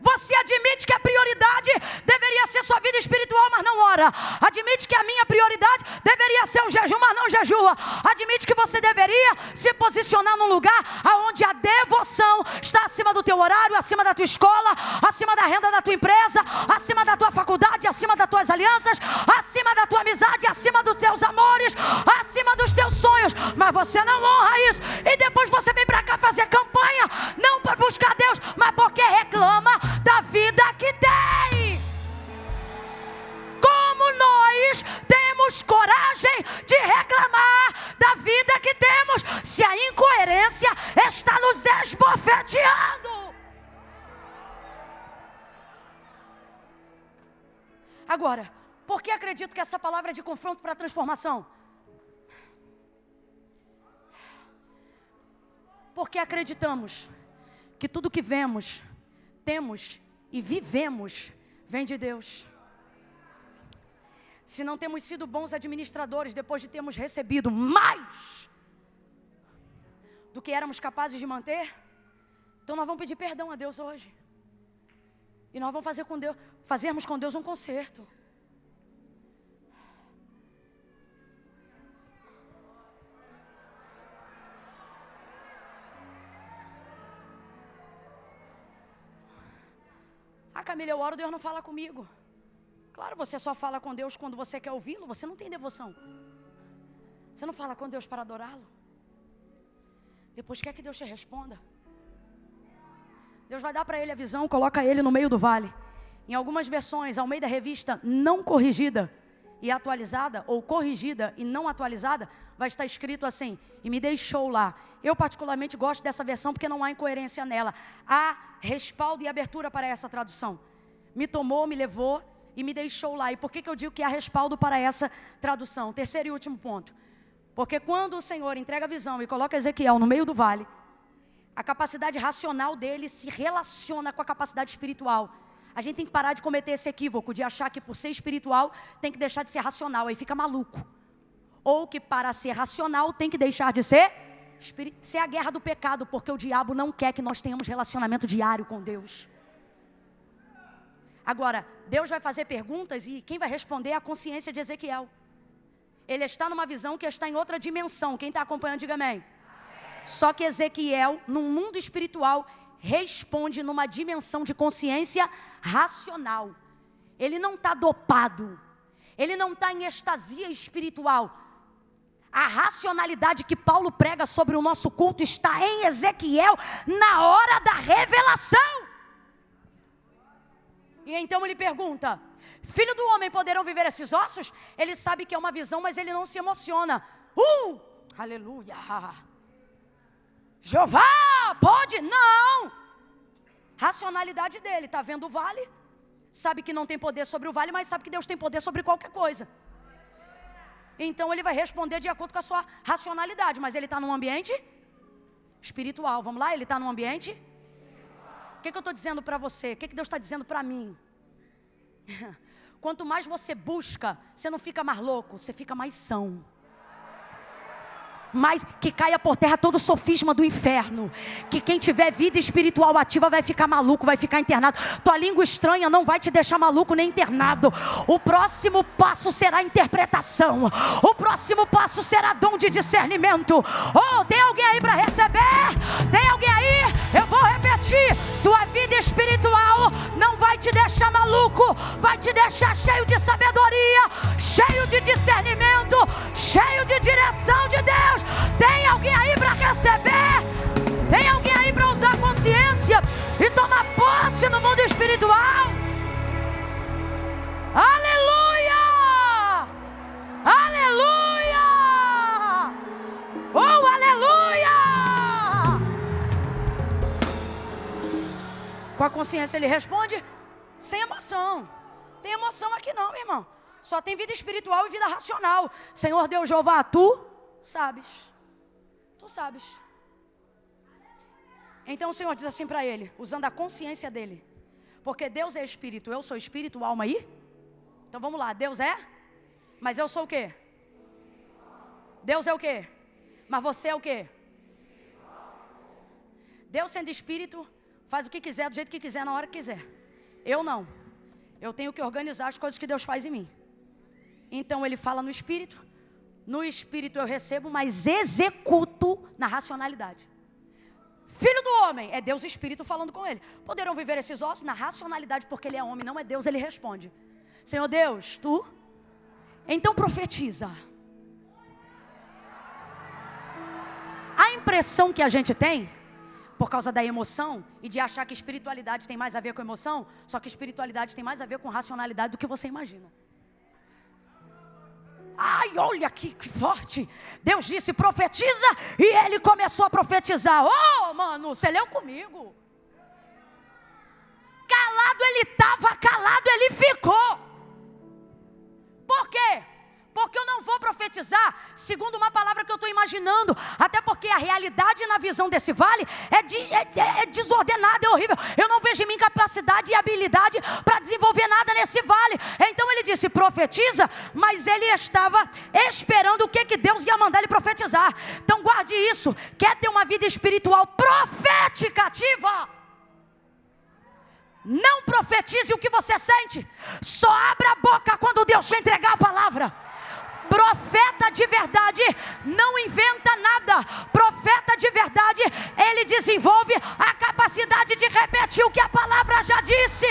Você admite que a prioridade deveria ser sua vida espiritual, mas não ora. Admite que a minha prioridade deveria ser o jejum, mas não jejua. Admite que você deveria se posicionar num lugar onde a devoção está acima do teu horário, acima da tua escola, acima da renda da tua empresa, acima da tua faculdade, acima das tuas alianças, acima da tua amizade, acima dos teus amores, acima dos teus sonhos. Mas você não honra isso, e depois você vem para cá fazer campanha, não para buscar Deus, mas porque reclama da vida que tem. Como nós temos coragem de reclamar da vida que temos, se a incoerência está nos esbofeteando? Agora, por que acredito que essa palavra é de confronto para transformação? Porque acreditamos que tudo que vemos, temos e vivemos vem de Deus. Se não temos sido bons administradores depois de termos recebido mais do que éramos capazes de manter, então nós vamos pedir perdão a Deus hoje. E nós vamos fazermos com Deus um concerto. Camila, eu oro, Deus não fala comigo. Claro, você só fala com Deus quando você quer ouvi-lo. Você não tem devoção. Você não fala com Deus para adorá-lo. Depois quer que Deus te responda. Deus vai dar para ele a visão, coloca ele no meio do vale. Em algumas versões, ao meio da revista não corrigida e atualizada, ou corrigida e não atualizada, vai estar escrito assim: e me deixou lá. Eu particularmente gosto dessa versão porque não há incoerência nela. Há respaldo e abertura para essa tradução. Me tomou, me levou e me deixou lá. E por que eu digo que há respaldo para essa tradução? Terceiro e último ponto. Porque quando o Senhor entrega a visão e coloca Ezequiel no meio do vale, a capacidade racional dele se relaciona com a capacidade espiritual. A gente tem que parar de cometer esse equívoco de achar que por ser espiritual tem que deixar de ser racional, aí fica maluco. Ou que para ser racional tem que deixar de ser é a guerra do pecado, porque o diabo não quer que nós tenhamos relacionamento diário com Deus. Agora, Deus vai fazer perguntas e quem vai responder é a consciência de Ezequiel. Ele está numa visão que está em outra dimensão. Quem está acompanhando, diga amém. Só que Ezequiel, num mundo espiritual, responde numa dimensão de consciência racional. Ele não está dopado. Ele não está em estasia espiritual. A racionalidade que Paulo prega sobre o nosso culto está em Ezequiel na hora da revelação. E então ele pergunta: filho do homem, poderão viver esses ossos? Ele sabe que é uma visão, mas ele não se emociona. Aleluia. Jeová, pode? Não. Racionalidade dele, está vendo o vale, sabe que não tem poder sobre o vale, mas sabe que Deus tem poder sobre qualquer coisa. Então ele vai responder de acordo com a sua racionalidade, mas ele está num ambiente espiritual. Vamos lá, ele está num ambiente. O que eu estou dizendo para você? O que Deus está dizendo para mim? Quanto mais você busca, você não fica mais louco, você fica mais são. Mas que caia por terra todo o sofisma do inferno. Que quem tiver vida espiritual ativa vai ficar maluco, vai ficar internado. Tua língua estranha não vai te deixar maluco nem internado. O próximo passo será interpretação. O próximo passo será dom de discernimento. Tem alguém aí para receber? Tem alguém aí? Eu vou repetir. Tua vida espiritual não vai te deixar maluco, vai te deixar cheio de sabedoria, cheio de discernimento, cheio de direção de Deus. Tem alguém aí para receber? Tem alguém aí para usar consciência e tomar posse no mundo espiritual? Aleluia! Aleluia! Aleluia! Com a consciência ele responde sem emoção. Tem emoção aqui não, meu irmão. Só tem vida espiritual e vida racional. Senhor Deus Jeová, tu sabes. Tu sabes. Então o Senhor diz assim para ele, usando a consciência dele. Porque Deus é espírito, eu sou espírito, alma aí. Então vamos lá, Deus é? Mas eu sou o quê? Deus é o quê? Mas você é o quê? Deus sendo espírito, faz o que quiser, do jeito que quiser, na hora que quiser. Eu não. Eu tenho que organizar as coisas que Deus faz em mim. Então ele fala no espírito. No espírito eu recebo, mas executo na racionalidade. Filho do homem, é Deus espírito falando com ele. Poderão viver esses ossos? Na racionalidade, porque ele é homem, não é Deus, ele responde. Senhor Deus, tu? Então profetiza. A impressão que a gente tem, por causa da emoção, e de achar que espiritualidade tem mais a ver com emoção, só que espiritualidade tem mais a ver com racionalidade do que você imagina. Ai, olha aqui que forte. Deus disse profetiza e ele começou a profetizar. Mano, você leu comigo. Calado ele estava, calado ele ficou. Por quê? Porque eu não vou profetizar segundo uma palavra que eu estou imaginando. Até porque a realidade na visão desse vale é desordenada, é horrível. Eu não vejo em mim capacidade e habilidade para desenvolver nada nesse vale. Então ele disse profetiza, mas ele estava esperando o que Deus ia mandar ele profetizar. Então guarde isso. Quer ter uma vida espiritual profética ativa? Não profetize o que você sente. Só abra a boca quando Deus te entregar a palavra. Profeta de verdade não inventa nada. Profeta de verdade, ele desenvolve a capacidade de repetir o que a palavra já disse.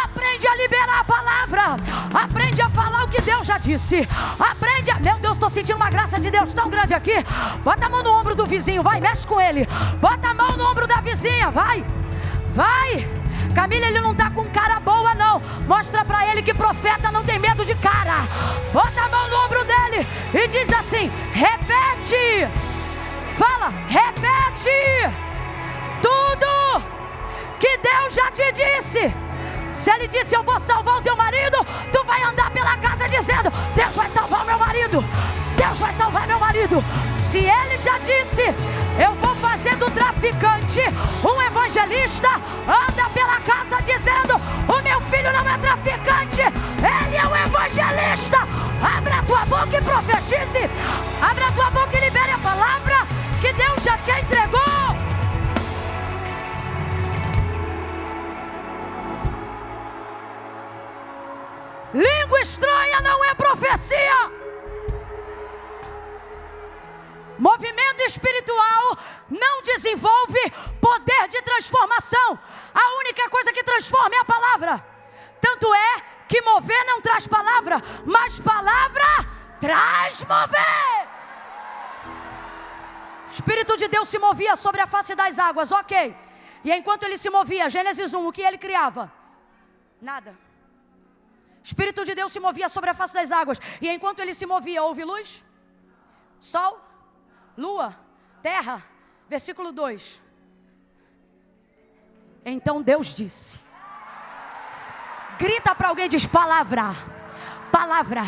Aprende a liberar a palavra. Aprende a falar o que Deus já disse. Aprende a... Meu Deus, estou sentindo uma graça de Deus tão grande aqui. Bota a mão no ombro do vizinho, vai, mexe com ele. Bota a mão no ombro da vizinha, vai. Vai. Camila, ele não está com cara boa não. Mostra para ele que profeta não tem medo de cara. Bota a mão no ombro dele e diz assim, repete. Fala, repete tudo que Deus já te disse. Se ele disse eu vou salvar o teu marido, tu vai andar pela casa dizendo Deus vai salvar o meu marido. Deus vai salvar meu marido. ouvido. Se ele já disse, eu vou fazer do traficante um evangelista, anda pela casa dizendo, o meu filho não é traficante, ele é um evangelista. Abra a tua boca e profetize. Abra a tua boca e libere a palavra que Deus já te entregou. Língua estranha não é profecia. Movimento espiritual não desenvolve poder de transformação. A única coisa que transforma é a palavra. Tanto é que mover não traz palavra, mas palavra traz mover. O Espírito de Deus se movia sobre a face das águas, ok. E enquanto ele se movia, Gênesis 1, o que ele criava? Nada. Espírito de Deus se movia sobre a face das águas. E enquanto ele se movia, houve luz? Sol? Lua? Terra? Versículo 2. Então Deus disse. Grita para alguém, diz palavra. Palavra.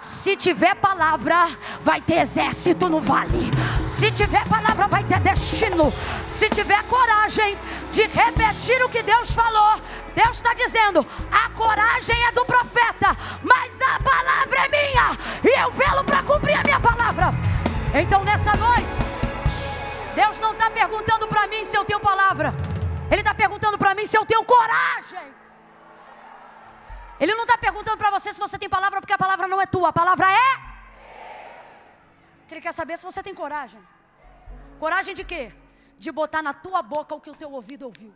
Se tiver palavra, vai ter exército no vale. Se tiver palavra, vai ter destino. Se tiver coragem de repetir o que Deus falou, Deus está dizendo, a coragem é do profeta, mas a palavra é minha, e eu velo para cumprir a minha palavra. Então nessa noite, Deus não está perguntando para mim se eu tenho palavra, Ele está perguntando para mim se eu tenho coragem. Ele não está perguntando para você se você tem palavra, porque a palavra não é tua, a palavra é. Ele quer saber se você tem coragem. Coragem de quê? De botar na tua boca o que o teu ouvido ouviu.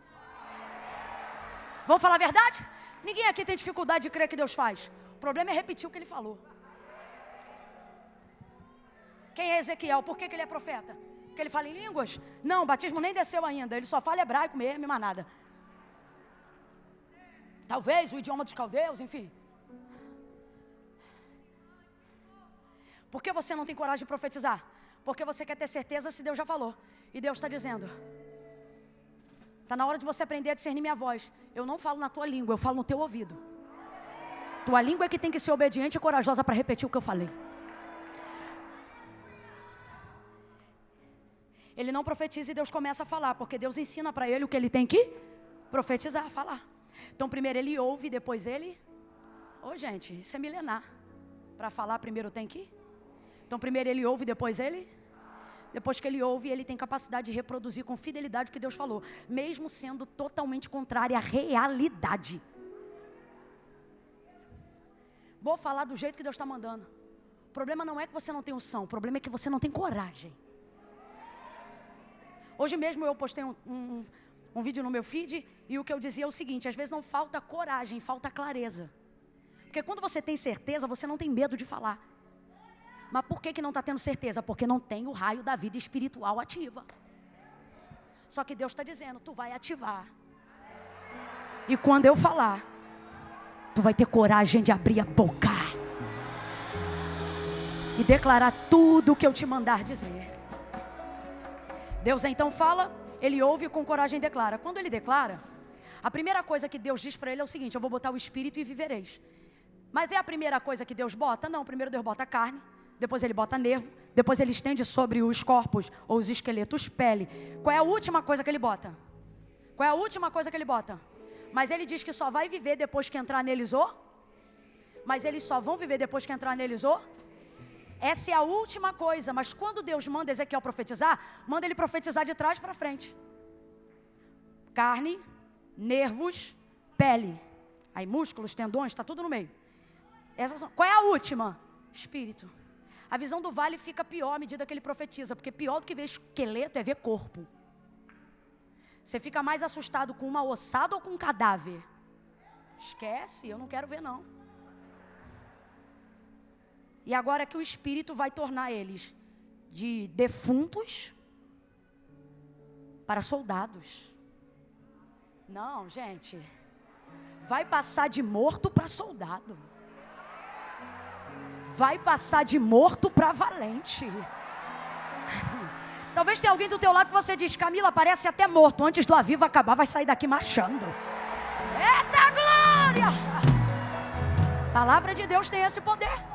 Vamos falar a verdade? Ninguém aqui tem dificuldade de crer que Deus faz. O problema é repetir o que Ele falou. Quem é Ezequiel? Por que ele é profeta? Porque ele fala em línguas? Não, o batismo nem desceu ainda. Ele só fala hebraico mesmo e mais nada. Talvez o idioma dos caldeus, enfim. Por que você não tem coragem de profetizar? Porque você quer ter certeza se Deus já falou. E Deus está dizendo, está na hora de você aprender a discernir minha voz. Eu não falo na tua língua, eu falo no teu ouvido. Tua língua é que tem que ser obediente e corajosa para repetir o que eu falei. Ele não profetiza e Deus começa a falar, porque Deus ensina para ele o que ele tem que profetizar, falar. Então primeiro ele ouve, depois ele... gente, isso é milenar. Para falar primeiro tem que... Então primeiro ele ouve, depois ele... Depois que ele ouve, ele tem capacidade de reproduzir com fidelidade o que Deus falou, mesmo sendo totalmente contrário à realidade. Vou falar do jeito que Deus está mandando. O problema não é que você não tem unção, o problema é que você não tem coragem. Hoje mesmo eu postei um vídeo no meu feed, e o que eu dizia é o seguinte, às vezes não falta coragem, falta clareza. Porque quando você tem certeza, você não tem medo de falar. Mas por que não está tendo certeza? Porque não tem o raio da vida espiritual ativa. Só que Deus está dizendo, tu vai ativar. E quando eu falar, tu vai ter coragem de abrir a boca e declarar tudo o que eu te mandar dizer. Deus então fala, ele ouve e com coragem declara. Quando ele declara, a primeira coisa que Deus diz para ele é o seguinte, eu vou botar o espírito e vivereis. Mas é a primeira coisa que Deus bota? Não, primeiro Deus bota a carne, depois ele bota nervo, depois ele estende sobre os corpos ou os esqueletos pele. Qual é a última coisa que ele bota? Qual é a última coisa que ele bota? Mas ele diz que só vai viver depois que entrar neles o... Mas eles só vão viver depois que entrar neles o... Essa é a última coisa, mas quando Deus manda Ezequiel profetizar, manda ele profetizar de trás para frente. Carne, nervos, pele. Aí músculos, tendões, está tudo no meio. Qual é a última? Espírito. A visão do vale fica pior à medida que ele profetiza, porque pior do que ver esqueleto é ver corpo. Você fica mais assustado com uma ossada ou com um cadáver? Esquece, eu não quero ver não. E agora que o Espírito vai tornar eles de defuntos para soldados. Não, gente. Vai passar de morto para soldado. Vai passar de morto para valente. Talvez tenha alguém do teu lado que você diz, Camila, parece até morto. Antes do avivo acabar, vai sair daqui marchando. Eita glória! A palavra de Deus tem esse poder.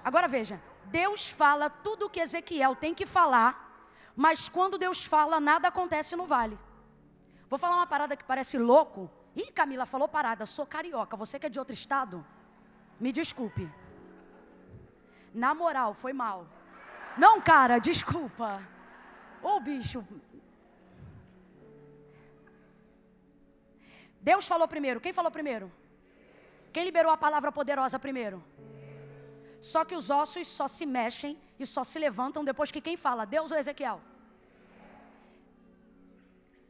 Agora veja, Deus fala tudo o que Ezequiel tem que falar, mas quando Deus fala, nada acontece no vale. Vou falar uma parada que parece louco. Ih, Camila falou parada, sou carioca, você que é de outro estado, me desculpe. Na moral, foi mal. Não, cara, desculpa. Ô, bicho. Deus falou primeiro. Quem falou primeiro? Quem liberou a palavra poderosa primeiro? Só que os ossos só se mexem e só se levantam depois que quem fala? Deus ou Ezequiel?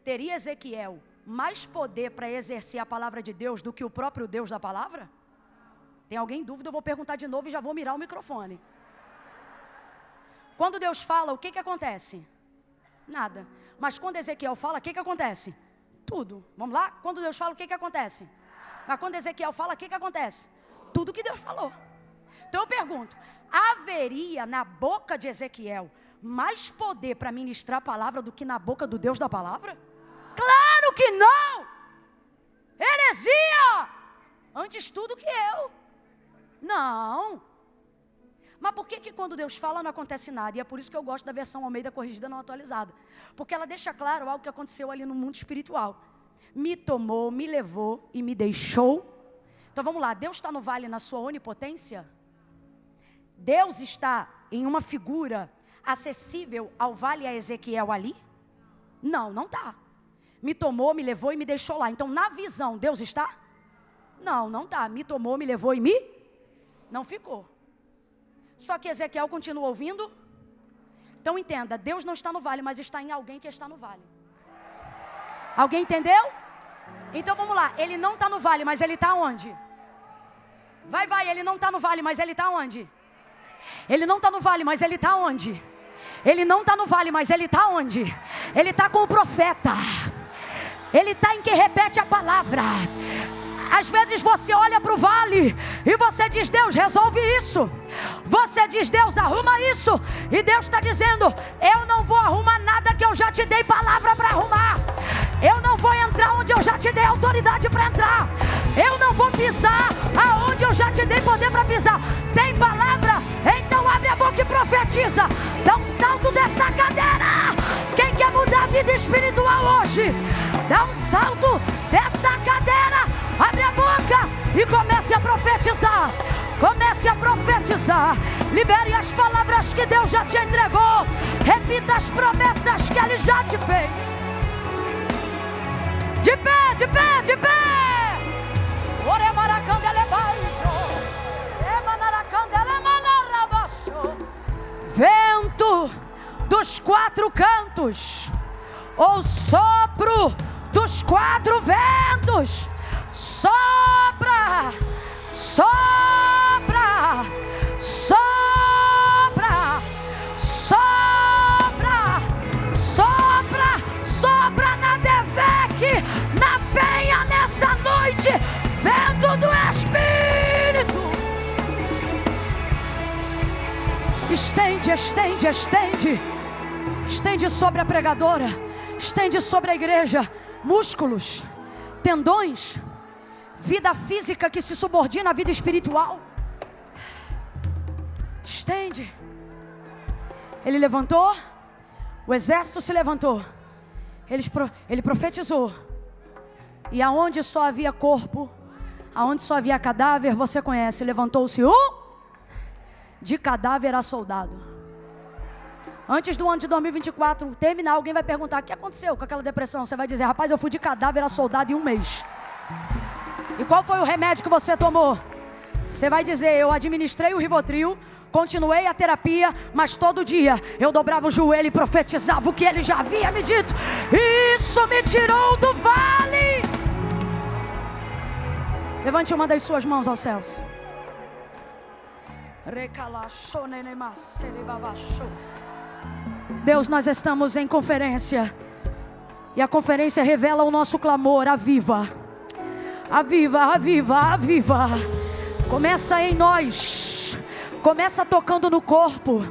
Teria Ezequiel mais poder para exercer a palavra de Deus do que o próprio Deus da palavra? Tem alguém em dúvida? Eu vou perguntar de novo e já vou mirar o microfone. Quando Deus fala, o que acontece? Nada. Mas quando Ezequiel fala, o que acontece? Tudo. Vamos lá? Quando Deus fala, o que acontece? Mas quando Ezequiel fala, o que acontece? Tudo que Deus falou. Então eu pergunto, haveria na boca de Ezequiel mais poder para ministrar a palavra do que na boca do Deus da palavra? Claro que não! Heresia! Antes tudo que eu. Não. Mas por que quando Deus fala não acontece nada? E é por isso que eu gosto da versão Almeida corrigida não atualizada. Porque ela deixa claro algo que aconteceu ali no mundo espiritual. Me tomou, me levou e me deixou. Então vamos lá, Deus está no vale na sua onipotência? Deus está em uma figura acessível ao vale a Ezequiel ali? Não, não está. Me tomou, me levou e me deixou lá. Então na visão, Deus está? Não, não está. Me tomou, me levou e me... Não ficou. Só que Ezequiel continua ouvindo. Então entenda, Deus não está no vale, mas está em alguém que está no vale. Alguém entendeu? Então vamos lá, ele não está no vale, mas ele está onde? Vai, ele não está no vale, mas ele está onde? Ele não está no vale, mas ele está onde? Ele não está no vale, mas ele está onde? Ele está com o profeta. Ele está em quem repete a palavra. Às vezes você olha para o vale e você diz, Deus, resolve isso. Você diz, Deus, arruma isso. E Deus está dizendo, eu não vou arrumar nada que eu já te dei palavra para arrumar. Eu não vou entrar onde eu já te dei autoridade para entrar. Eu não vou pisar aonde eu já te dei poder para pisar. Tem palavra? Então abre a boca e profetiza. Dá um salto dessa cadeira. Quem quer mudar a vida espiritual hoje? Dá um salto dessa cadeira. Abre a boca e comece a profetizar. Comece a profetizar. Libere as palavras que Deus já te entregou. Repita as promessas que Ele já te fez. De pé, de pé, de pé. Vento dos quatro cantos, ou sopro dos quatro ventos. Sopra, sopra, sopra, sopra, sopra, sopra na Devec, na Penha nessa noite. Vento do Espírito. Estende, estende, estende. Estende sobre a pregadora. Estende sobre a igreja. Músculos, tendões, vida física que se subordina à vida espiritual. Estende. Ele levantou, o exército se levantou. Ele profetizou. E aonde só havia corpo, aonde só havia cadáver, você conhece. Levantou-se de cadáver a soldado. Antes do ano de 2024 terminar, alguém vai perguntar: o que aconteceu com aquela depressão? Você vai dizer: rapaz, eu fui de cadáver a soldado em 1 mês. E qual foi o remédio que você tomou? Você vai dizer: eu administrei o Rivotril, continuei a terapia, mas todo dia eu dobrava o joelho e profetizava o que Ele já havia me dito. Isso me tirou do vale. Levante uma das suas mãos aos céus. Deus, nós estamos em conferência. E a conferência revela o nosso clamor. Aviva, aviva, aviva, aviva. Começa em nós. Começa tocando no corpo.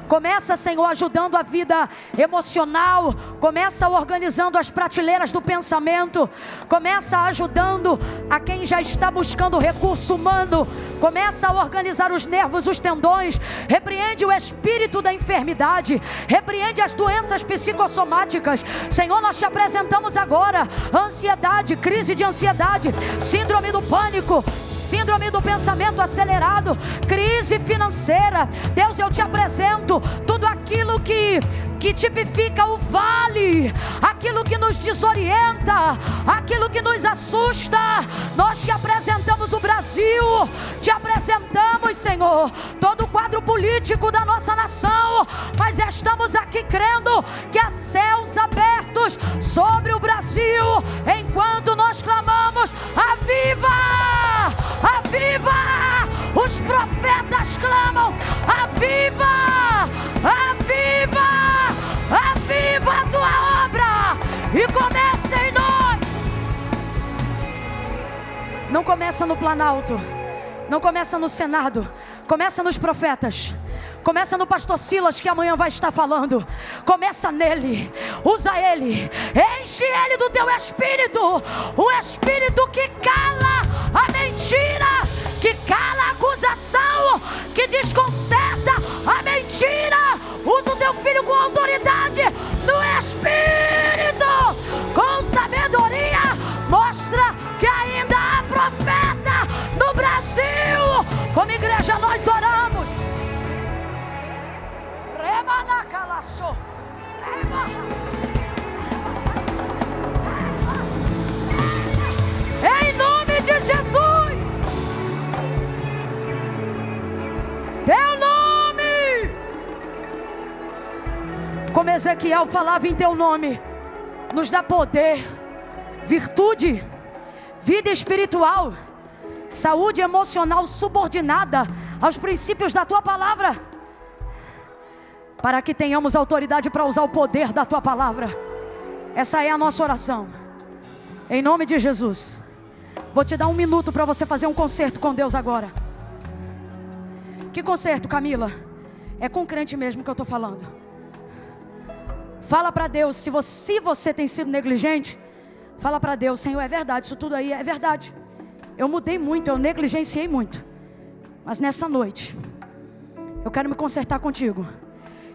Começa, Senhor, ajudando a vida emocional. Começa organizando as prateleiras do pensamento. Começa ajudando a quem já está buscando recurso humano Começa a organizar os nervos, os tendões. Repreende o espírito da enfermidade. Repreende as doenças psicossomáticas. Senhor, nós te apresentamos agora ansiedade, crise de ansiedade, síndrome do pânico, síndrome do pensamento acelerado, crise financeira. Deus, eu te apresento tudo aquilo que tipifica o vale, aquilo que nos desorienta, aquilo que nos assusta. Nós te apresentamos o Brasil, te apresentamos, Senhor, todo o quadro político da nossa nação, mas estamos aqui crendo que há céus abertos sobre o Brasil, enquanto nós clamamos: aviva! Aviva! Os profetas clamam: aviva! Aviva! Aviva a tua obra e começa em nós. Não começa no Planalto, não começa no Senado, começa nos profetas. Começa no pastor Silas, que amanhã vai estar falando. Começa nele, usa ele, enche ele do teu espírito, o espírito que cala a mentira, que cala a acusação, que desconcerta a mentira. Usa o teu filho com autoridade no espírito, com sabedoria. Mostra que ainda há profeta no Brasil. Como igreja nós oramos. Em nome de Jesus, teu nome. Como Ezequiel falava em teu nome, nos dá poder, virtude, vida espiritual, saúde emocional subordinada aos princípios da tua palavra, para que tenhamos autoridade para usar o poder da tua palavra. Essa é a nossa oração, em nome de Jesus. Vou te dar 1 minuto para você fazer um concerto com Deus agora. Que concerto, Camila? É com crente mesmo que eu estou falando. Fala para Deus, se você tem sido negligente, fala para Deus: Senhor, é verdade, isso tudo aí é verdade. Eu mudei muito, eu negligenciei muito, mas nessa noite eu quero me consertar contigo.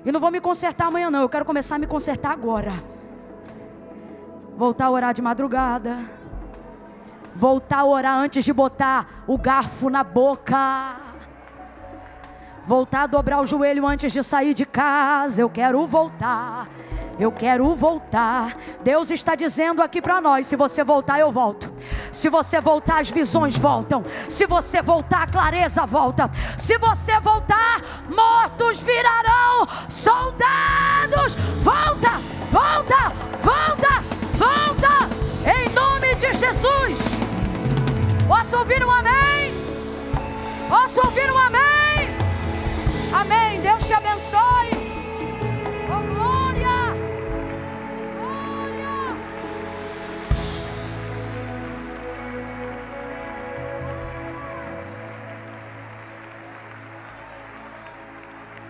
E não vou me consertar amanhã não, eu quero começar a me consertar agora. Voltar a orar de madrugada, voltar a orar antes de botar o garfo na boca, voltar a dobrar o joelho antes de sair de casa. Eu quero voltar. Eu quero voltar. Deus está dizendo aqui para nós: se você voltar, eu volto. Se você voltar, as visões voltam. Se você voltar, a clareza volta. Se você voltar, mortos virarão soldados. Volta, volta, volta, volta, em nome de Jesus. Posso ouvir um amém? Posso ouvir um amém?